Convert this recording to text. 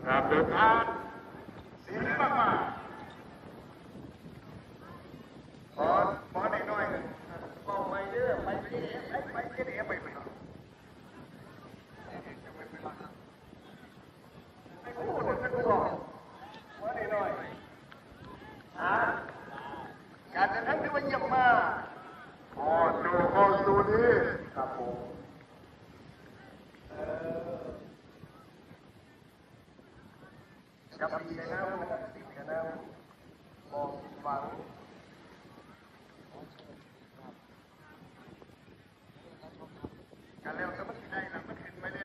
ครับเดินทางเสียงมากมาขอหน่อยก็ไปเด้อไปเด้อไปเด้อไปพูดไม่พูดขอหน่อยการจะทั้งที่ว่าเยี่ยมมากดูนี่ครับผมจะมีนะครับ